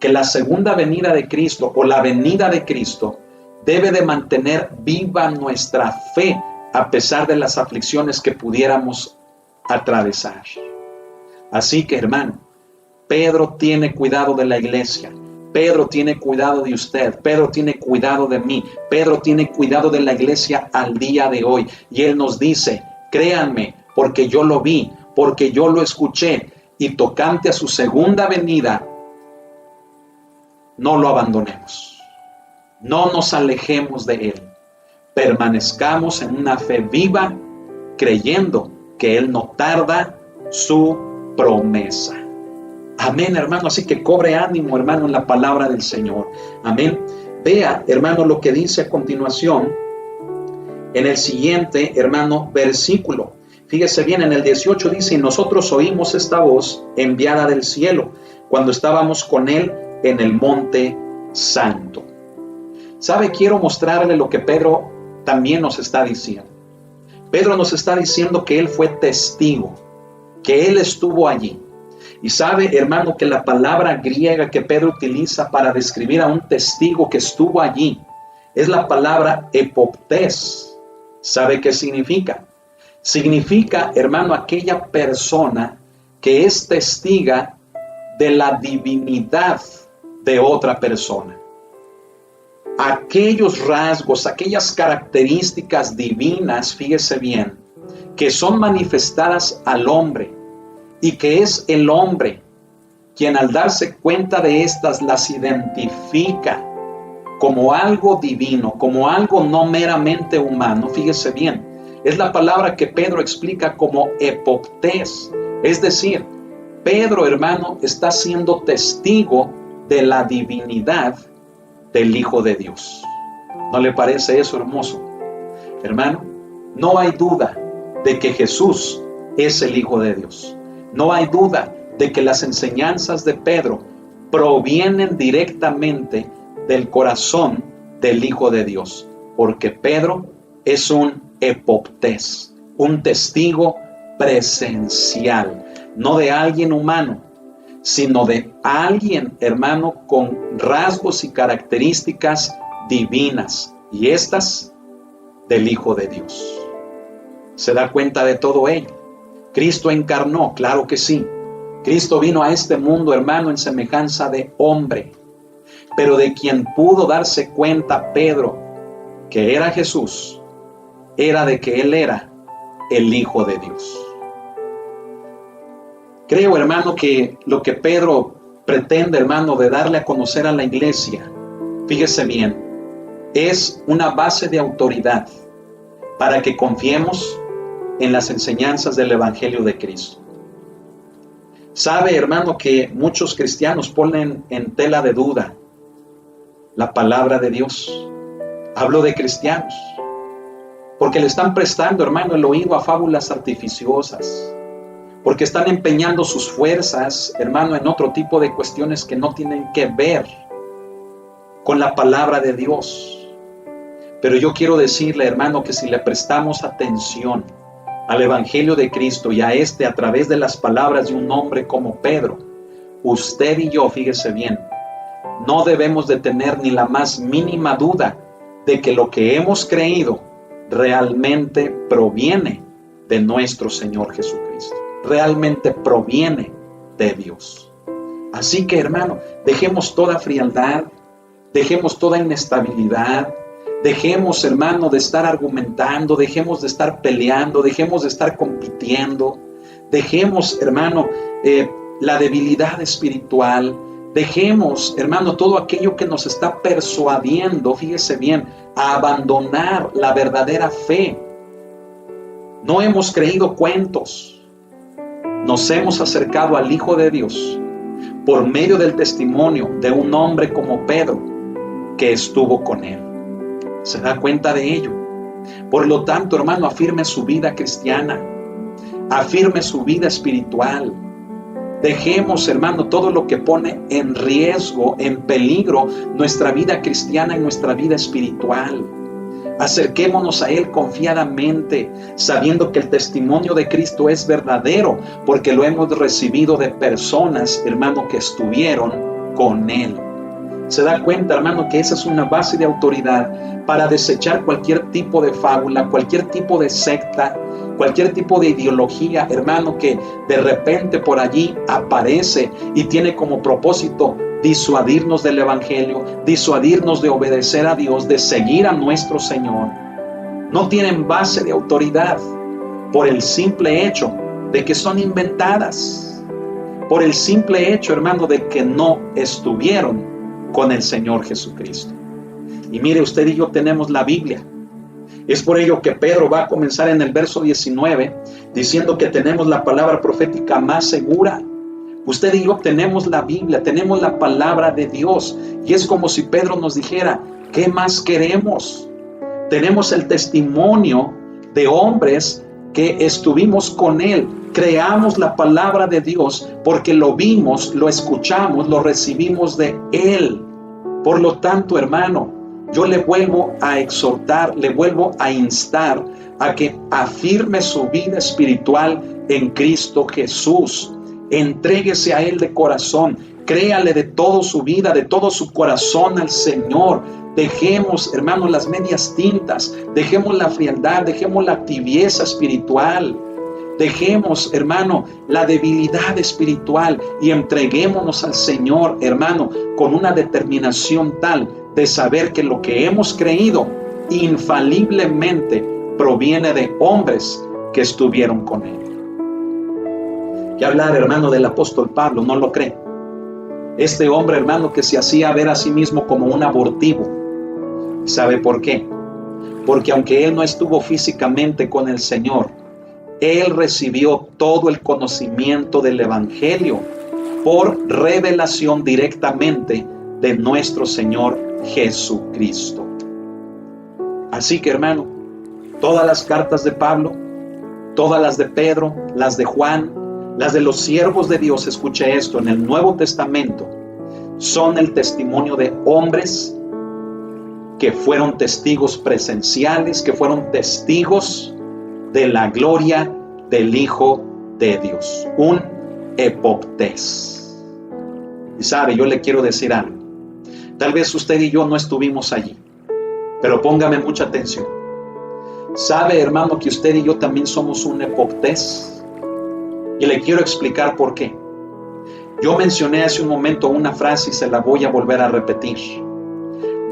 Speaker 1: que la segunda venida de Cristo o la venida de Cristo debe de mantener viva nuestra fe a pesar de las aflicciones que pudiéramos atravesar. Así que, hermano, Pedro tiene cuidado de la iglesia, Pedro tiene cuidado de usted, Pedro tiene cuidado de mí, Pedro tiene cuidado de la iglesia al día de hoy. Y él nos dice, créanme, porque yo lo vi, porque yo lo escuché, y tocante a su segunda venida, no lo abandonemos. No nos alejemos de él. Permanezcamos en una fe viva, creyendo que él no tarda su promesa. Amén, hermano. Así que cobre ánimo, hermano, en la palabra del Señor. Amén. Vea, hermano, lo que dice a continuación en el siguiente, hermano, versículo. Fíjese bien, en el 18 dice, y nosotros oímos esta voz enviada del cielo cuando estábamos con él en el monte santo. ¿Sabe? Quiero mostrarle lo que Pedro también nos está diciendo. Pedro nos está diciendo que él fue testigo, que él estuvo allí. Y sabe, hermano, que la palabra griega que Pedro utiliza para describir a un testigo que estuvo allí es la palabra epoptés. ¿Sabe qué significa? Significa, hermano, aquella persona que es testiga de la divinidad de otra persona. Aquellos rasgos, aquellas características divinas, fíjese bien, que son manifestadas al hombre y que es el hombre quien al darse cuenta de estas las identifica como algo divino, como algo no meramente humano. Fíjese bien, es la palabra que Pedro explica como epoptés, es decir, Pedro, hermano, está siendo testigo de la divinidad del Hijo de Dios. ¿No le parece eso hermoso? Hermano, no hay duda de que Jesús es el Hijo de Dios. No hay duda de que las enseñanzas de Pedro provienen directamente del corazón del Hijo de Dios, porque Pedro es un epoptés, un testigo presencial, no de alguien humano, sino de alguien, hermano, con rasgos y características divinas, y estas del Hijo de Dios. ¿Se da cuenta de todo ello? Cristo encarnó, claro que sí. Cristo vino a este mundo, hermano, en semejanza de hombre, pero de quien pudo darse cuenta Pedro que era Jesús, era de que Él era el Hijo de Dios. Creo, hermano, que lo que Pedro pretende, hermano, de darle a conocer a la iglesia, fíjese bien, es una base de autoridad para que confiemos en las enseñanzas del Evangelio de Cristo. Sabe, hermano, que muchos cristianos ponen en tela de duda la palabra de Dios. Hablo de cristianos, porque le están prestando, hermano, el oído a fábulas artificiosas, porque están empeñando sus fuerzas, hermano, en otro tipo de cuestiones que no tienen que ver con la palabra de Dios. Pero yo quiero decirle, hermano, que si le prestamos atención al Evangelio de Cristo y a a través de las palabras de un hombre como Pedro, usted y yo, fíjese bien, no debemos de tener ni la más mínima duda de que lo que hemos creído realmente proviene de nuestro Señor Jesucristo, realmente proviene de Dios. Así que, hermano, dejemos toda frialdad, dejemos toda inestabilidad, dejemos, hermano, de estar argumentando, dejemos de estar peleando, dejemos de estar compitiendo, dejemos, hermano, la debilidad espiritual, dejemos, hermano, todo aquello que nos está persuadiendo, fíjese bien, a abandonar la verdadera fe. No hemos creído cuentos, nos hemos acercado al Hijo de Dios por medio del testimonio de un hombre como Pedro que estuvo con él. ¿Se da cuenta de ello? Por lo tanto, hermano, afirme su vida cristiana, afirme su vida espiritual. Dejemos, hermano, todo lo que pone en riesgo, en peligro nuestra vida cristiana y nuestra vida espiritual. Acerquémonos a Él confiadamente, sabiendo que el testimonio de Cristo es verdadero, porque lo hemos recibido de personas, hermano, que estuvieron con Él. Se da cuenta, hermano, que esa es una base de autoridad para desechar cualquier tipo de fábula, cualquier tipo de secta, cualquier tipo de ideología, hermano, que de repente por allí aparece y tiene como propósito disuadirnos del Evangelio, disuadirnos de obedecer a Dios, de seguir a nuestro Señor. No tienen base de autoridad por el simple hecho de que son inventadas, por el simple hecho, hermano, de que no estuvieron con el Señor Jesucristo. Y mire, usted y yo tenemos la Biblia. Es por ello que Pedro va a comenzar en el verso 19 diciendo que tenemos la palabra profética más segura. Usted y yo tenemos la Biblia, tenemos la palabra de Dios, y es como si Pedro nos dijera, ¿qué más queremos? Tenemos el testimonio de hombres que estuvimos con Él. Creamos la palabra de Dios porque lo vimos, lo escuchamos, lo recibimos de Él. Por lo tanto, hermano, yo le vuelvo a exhortar, le vuelvo a instar a que afirme su vida espiritual en Cristo Jesús. Entréguese a Él de corazón, créale de toda su vida, de todo su corazón al Señor. Dejemos, hermanos, las medias tintas, dejemos la frialdad, dejemos la tibieza espiritual. Dejemos, hermano, la debilidad espiritual y entreguémonos al Señor, hermano, con una determinación tal de saber que lo que hemos creído infaliblemente proviene de hombres que estuvieron con Él. Y hablar, hermano, del apóstol Pablo, ¿no lo cree? Este hombre, hermano, que se hacía ver a sí mismo como un abortivo. ¿Sabe por qué? Porque aunque él no estuvo físicamente con el Señor, él recibió todo el conocimiento del Evangelio por revelación directamente de nuestro Señor Jesucristo. Así que, hermano, todas las cartas de Pablo, todas las de Pedro, las de Juan, las de los siervos de Dios, escuche esto, en el Nuevo Testamento, son el testimonio de hombres que fueron testigos presenciales, que fueron testigos de la gloria del Hijo de Dios, un epoptés. Y sabe, yo le quiero decir algo. Tal vez usted y yo no estuvimos allí, pero póngame mucha atención. ¿Sabe, hermano, que usted y yo también somos un epoptés? Y le quiero explicar por qué. Yo mencioné hace un momento una frase y se la voy a volver a repetir.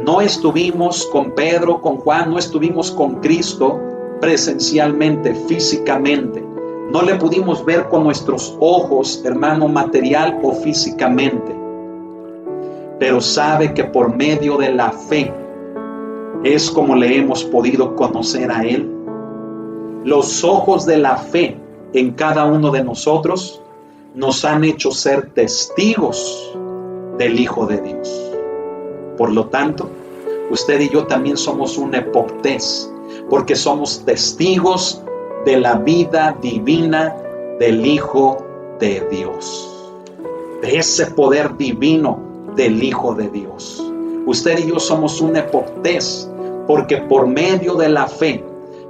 Speaker 1: No estuvimos con Pedro, con Juan, no estuvimos con Cristo presencialmente, físicamente. No le pudimos ver con nuestros ojos, hermano, material o físicamente. Pero sabe que por medio de la fe es como le hemos podido conocer a Él. Los ojos de la fe en cada uno de nosotros nos han hecho ser testigos del Hijo de Dios. Por lo tanto, usted y yo también somos un epoptés, porque somos testigos de la vida divina del Hijo de Dios, de ese poder divino del Hijo de Dios. Usted y yo somos un epoptés, porque por medio de la fe,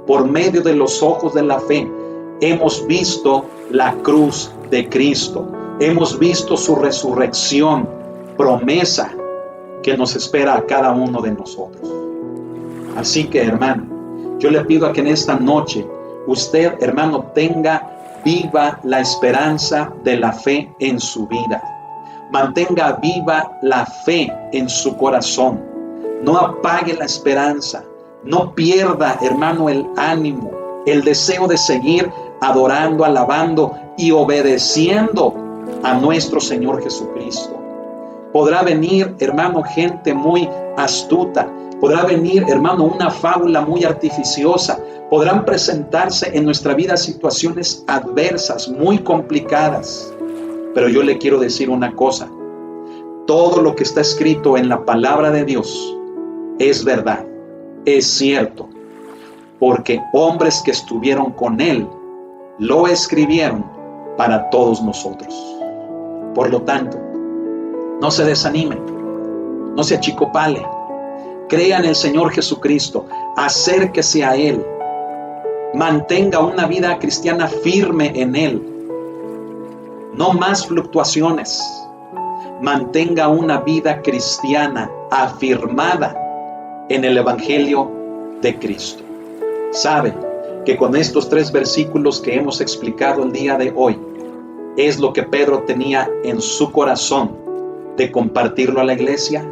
Speaker 1: por medio de los ojos de la fe, hemos visto la cruz de Cristo, hemos visto su resurrección, promesa que nos espera a cada uno de nosotros. Así que, hermano, yo le pido a que en esta noche usted, hermano, tenga viva la esperanza de la fe en su vida. Mantenga viva la fe en su corazón. No apague la esperanza. No pierda, hermano, el ánimo, el deseo de seguir adorando, alabando y obedeciendo a nuestro Señor Jesucristo. Podrá venir, hermano, gente muy astuta. Podrá venir, hermano, una fábula muy artificiosa. Podrán presentarse en nuestra vida situaciones adversas, muy complicadas. Pero yo le quiero decir una cosa. Todo lo que está escrito en la palabra de Dios es verdad, es cierto. Porque hombres que estuvieron con Él lo escribieron para todos nosotros. Por lo tanto, no se desanime, no se achicopale. Crea en el Señor Jesucristo, acérquese a Él, mantenga una vida cristiana firme en Él. No más fluctuaciones. Mantenga una vida cristiana afirmada en el Evangelio de Cristo. Sabe que con estos 3 versículos que hemos explicado el día de hoy, es lo que Pedro tenía en su corazón de compartirlo a la iglesia,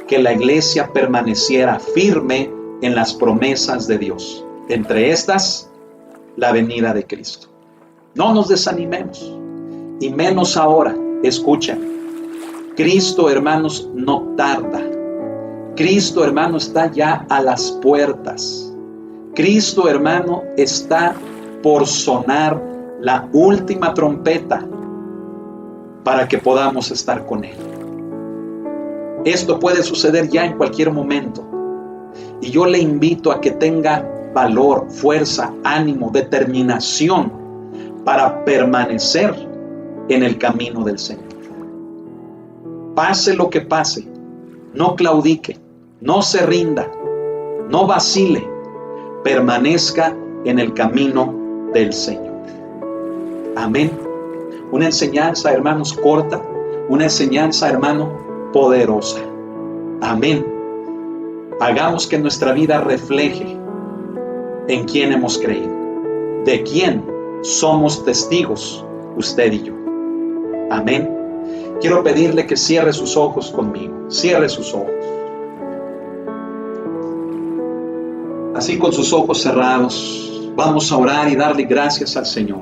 Speaker 1: que la iglesia permaneciera firme en las promesas de Dios. Entre estas, la venida de Cristo. No nos desanimemos, y menos ahora. Escuchen, Cristo, hermanos, no tarda. Cristo, hermano, está ya a las puertas. Cristo, hermano, está por sonar la última trompeta para que podamos estar con Él. Esto puede suceder ya en cualquier momento. Y yo le invito a que tenga valor, fuerza, ánimo, determinación para permanecer en el camino del Señor. Pase lo que pase, no claudique, no se rinda, no vacile, permanezca en el camino del Señor. Amén. Una enseñanza, hermanos, corta, una enseñanza, hermano, poderosa. Amén. Hagamos que nuestra vida refleje en quién hemos creído, de quién somos testigos, usted y yo. Amén. Quiero pedirle que cierre sus ojos conmigo. Cierre sus ojos. Así, con sus ojos cerrados, vamos a orar y darle gracias al Señor.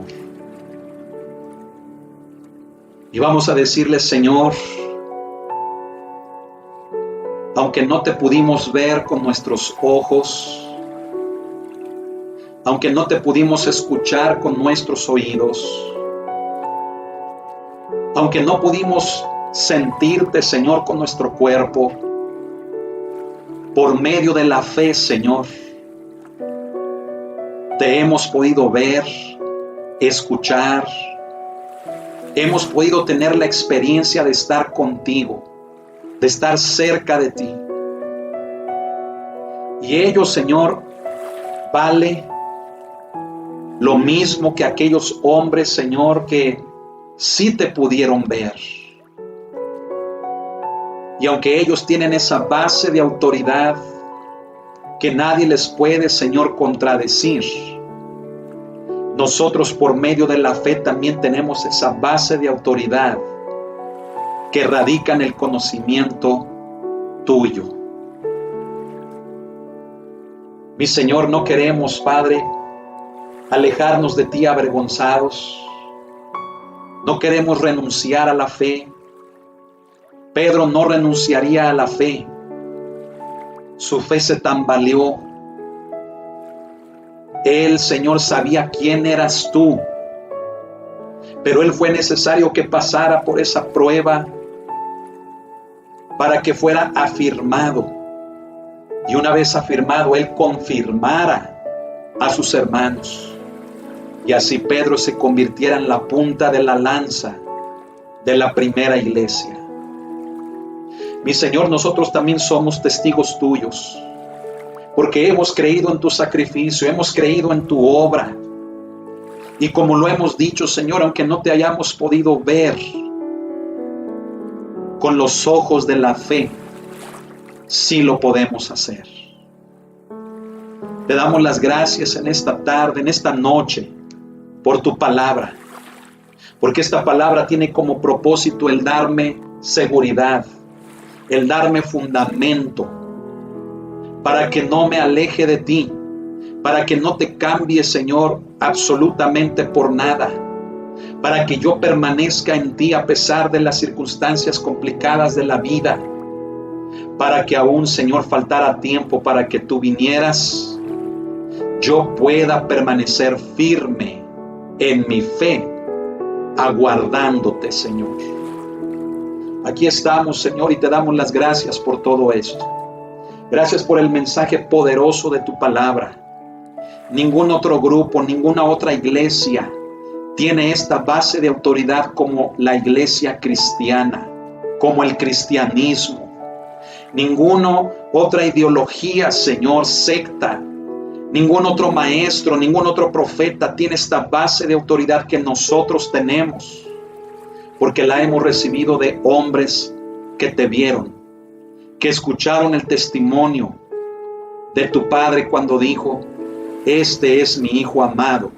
Speaker 1: Y vamos a decirle: Señor, aunque no te pudimos ver con nuestros ojos, aunque no te pudimos escuchar con nuestros oídos, aunque no pudimos sentirte, Señor, con nuestro cuerpo, por medio de la fe, Señor, te hemos podido ver, escuchar, hemos podido tener la experiencia de estar contigo, de estar cerca de ti. Y ello, Señor, vale lo mismo que aquellos hombres, Señor, que sí te pudieron ver. Y aunque ellos tienen esa base de autoridad que nadie les puede, Señor, contradecir, nosotros por medio de la fe también tenemos esa base de autoridad que radica en el conocimiento tuyo. Mi Señor, no queremos, Padre, alejarnos de ti avergonzados. No queremos renunciar a la fe. Pedro no renunciaría a la fe. Su fe se tambaleó. Él, Señor, sabía quién eras tú, pero él fue necesario que pasara por esa prueba para que fuera afirmado. Y una vez afirmado, él confirmara a sus hermanos. Y así Pedro se convirtiera en la punta de la lanza de la primera iglesia. Mi Señor, nosotros también somos testigos tuyos, porque hemos creído en tu sacrificio, hemos creído en tu obra. Y como lo hemos dicho, Señor, aunque no te hayamos podido ver con los ojos de la fe, sí lo podemos hacer. Te damos las gracias en esta tarde, en esta noche, por tu palabra, porque esta palabra tiene como propósito el darme seguridad, el darme fundamento, para que no me aleje de ti, para que no te cambie, Señor, absolutamente por nada, para que yo permanezca en ti a pesar de las circunstancias complicadas de la vida, para que aún, Señor, faltara tiempo para que tú vinieras, yo pueda permanecer firme en mi fe, aguardándote, Señor. Aquí estamos, Señor, y te damos las gracias por todo esto. Gracias por el mensaje poderoso de tu palabra. Ningún otro grupo, ninguna otra iglesia tiene esta base de autoridad como la iglesia cristiana, como el cristianismo. Ninguna otra ideología, Señor, secta, ningún otro maestro, ningún otro profeta tiene esta base de autoridad que nosotros tenemos, porque la hemos recibido de hombres que te vieron, que escucharon el testimonio de tu Padre cuando dijo: este es mi Hijo amado,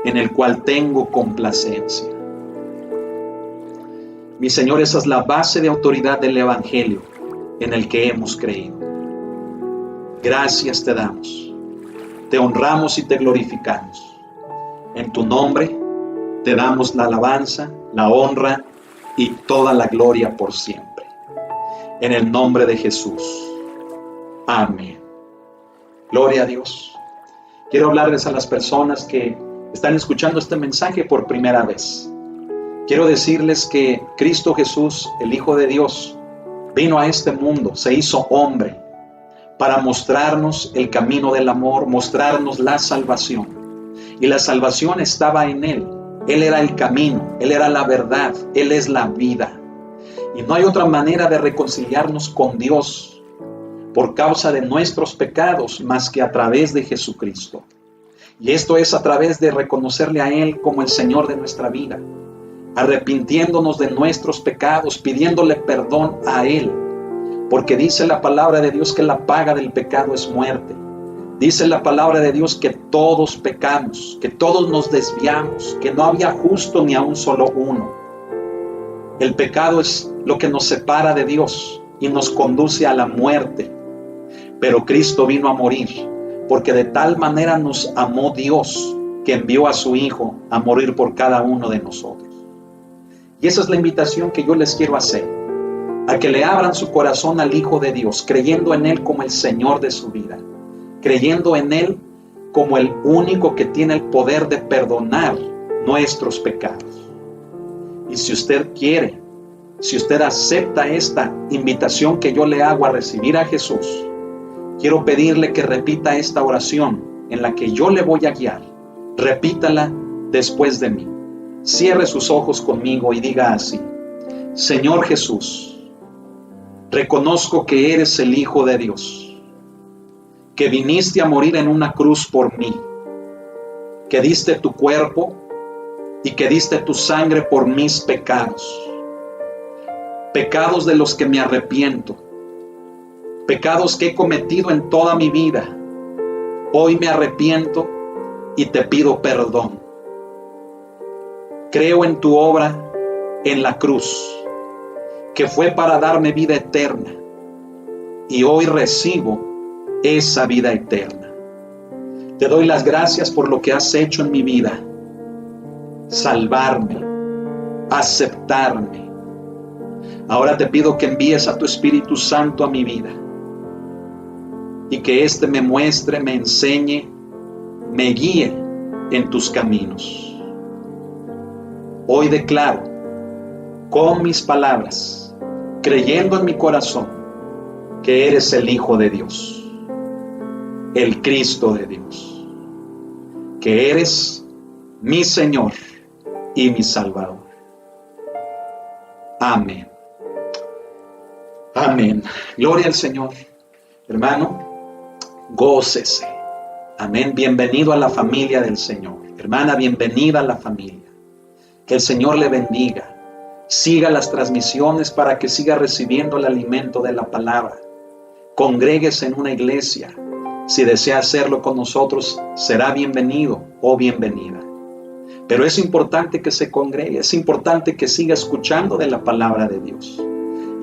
Speaker 1: en el cual tengo complacencia. Mi Señor, esa es la base de autoridad del Evangelio en el que hemos creído. Gracias te damos, te honramos y te glorificamos. En tu nombre te damos la alabanza, la honra y toda la gloria por siempre. En el nombre de Jesús. Amén. Gloria a Dios. Quiero hablarles a las personas que están escuchando este mensaje por primera vez. Quiero decirles que Cristo Jesús, el Hijo de Dios, vino a este mundo, se hizo hombre, para mostrarnos el camino del amor, mostrarnos la salvación. Y la salvación estaba en Él. Él era el camino, Él era la verdad, Él es la vida. Y no hay otra manera de reconciliarnos con Dios por causa de nuestros pecados más que a través de Jesucristo. Y esto es a través de reconocerle a Él como el Señor de nuestra vida, arrepintiéndonos de nuestros pecados, pidiéndole perdón a Él, porque dice la palabra de Dios que la paga del pecado es muerte, Dice la palabra de Dios que todos pecamos, que todos nos desviamos, que no había justo ni a un solo uno. El pecado es lo que nos separa de Dios y nos conduce a la muerte. Pero Cristo vino a morir, porque de tal manera nos amó Dios, que envió a su Hijo a morir por cada uno de nosotros. Y esa es la invitación que yo les quiero hacer, a que le abran su corazón al Hijo de Dios, creyendo en Él como el Señor de su vida, creyendo en Él como el único que tiene el poder de perdonar nuestros pecados. Y si usted quiere, si usted acepta esta invitación que yo le hago a recibir a Jesús, quiero pedirle que repita esta oración en la que yo le voy a guiar. Repítala después de mí. Cierre sus ojos conmigo y diga así: Señor Jesús, reconozco que eres el Hijo de Dios, que viniste a morir en una cruz por mí, que diste tu cuerpo y que diste tu sangre por mis pecados, pecados de los que me arrepiento, pecados que he cometido en toda mi vida. Hoy me arrepiento y te pido perdón. Creo en tu obra en la cruz, que fue para darme vida eterna, y hoy recibo esa vida eterna. Te doy las gracias por lo que has hecho en mi vida: salvarme, aceptarme. Ahora te pido que envíes a tu Espíritu Santo a mi vida y que éste me muestre, me enseñe, me guíe en tus caminos. Hoy declaro con mis palabras, creyendo en mi corazón, que eres el Hijo de Dios, el Cristo de Dios, que eres mi Señor y mi Salvador. Amén. Amén. Gloria al Señor. Hermano, gócese. Amén. Bienvenido a la familia del Señor. Hermana, bienvenida a la familia. Que el Señor le bendiga. Siga las transmisiones para que siga recibiendo el alimento de la palabra. Congréguese en una iglesia. Si desea hacerlo con nosotros, será bienvenido o bienvenida. Pero es importante que se congregue, es importante que siga escuchando de la palabra de Dios.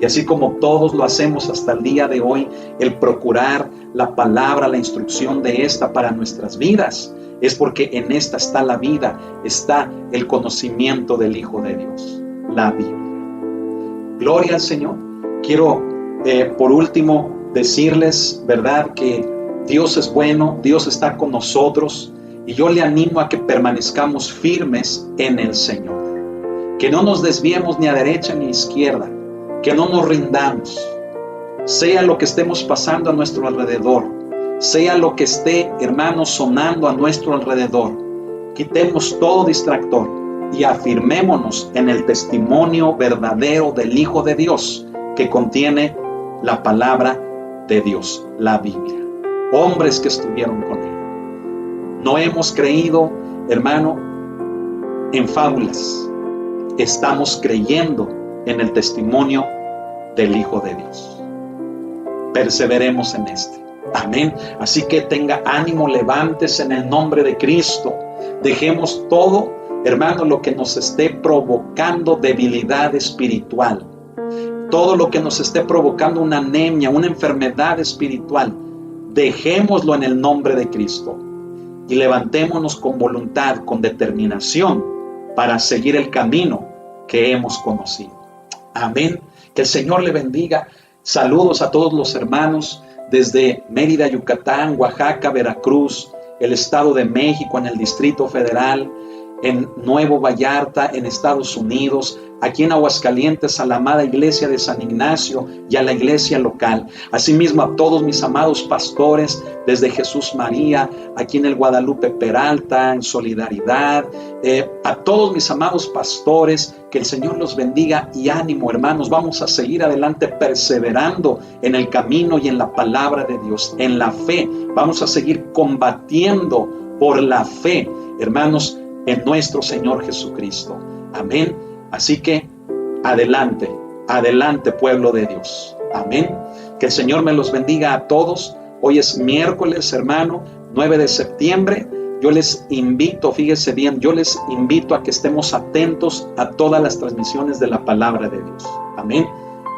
Speaker 1: Y así como todos lo hacemos hasta el día de hoy, el procurar la palabra, la instrucción de esta para nuestras vidas, es porque en esta está la vida, está el conocimiento del Hijo de Dios, la Biblia. Gloria al Señor. Quiero por último decirles, ¿verdad?, que Dios es bueno, Dios está con nosotros, y yo le animo a que permanezcamos firmes en el Señor, que no nos desviemos ni a derecha ni a izquierda, que no nos rindamos, sea lo que estemos pasando a nuestro alrededor, sea lo que esté, hermanos, sonando a nuestro alrededor. Quitemos todo distractor y afirmémonos en el testimonio verdadero del Hijo de Dios, que contiene la palabra de Dios, la Biblia. Hombres que estuvieron con Él. No hemos creído, hermano, en fábulas. Estamos creyendo en el testimonio del Hijo de Dios. Perseveremos en este. Amén. Así que tenga ánimo, levántese en el nombre de Cristo. Dejemos todo, hermano, lo que nos esté provocando debilidad espiritual. Todo lo que nos esté provocando una anemia, una enfermedad espiritual. Dejémoslo en el nombre de Cristo. Y levantémonos con voluntad, con determinación, para seguir el camino que hemos conocido. Amén. Que el Señor le bendiga. Saludos a todos los hermanos desde Mérida, Yucatán, Oaxaca, Veracruz, el Estado de México, en el Distrito Federal, en Nuevo Vallarta, en Estados Unidos, aquí en Aguascalientes, a la amada iglesia de San Ignacio y a la iglesia local. Asimismo a todos mis amados pastores desde Jesús María, aquí en el Guadalupe Peralta, en Solidaridad, a todos mis amados pastores, que el Señor los bendiga y ánimo, hermanos. Vamos a seguir adelante perseverando en el camino y en la palabra de Dios, en la fe. Vamos a seguir combatiendo por la fe, hermanos, en nuestro Señor Jesucristo. Amén. Así que adelante, adelante, pueblo de Dios. Amén. Que el Señor me los bendiga a todos. Hoy es miércoles, hermano, 9 de septiembre. Yo les invito, fíjese bien, yo les invito a que estemos atentos a todas las transmisiones de la palabra de Dios. Amén.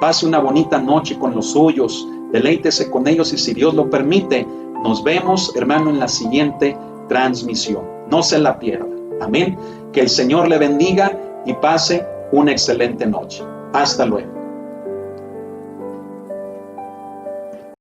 Speaker 1: Pase una bonita noche con los suyos, deleítese con ellos y si Dios lo permite, nos vemos, hermano, en la siguiente transmisión. No se la pierda. Amén. Que el Señor le bendiga y pase una excelente noche. Hasta luego.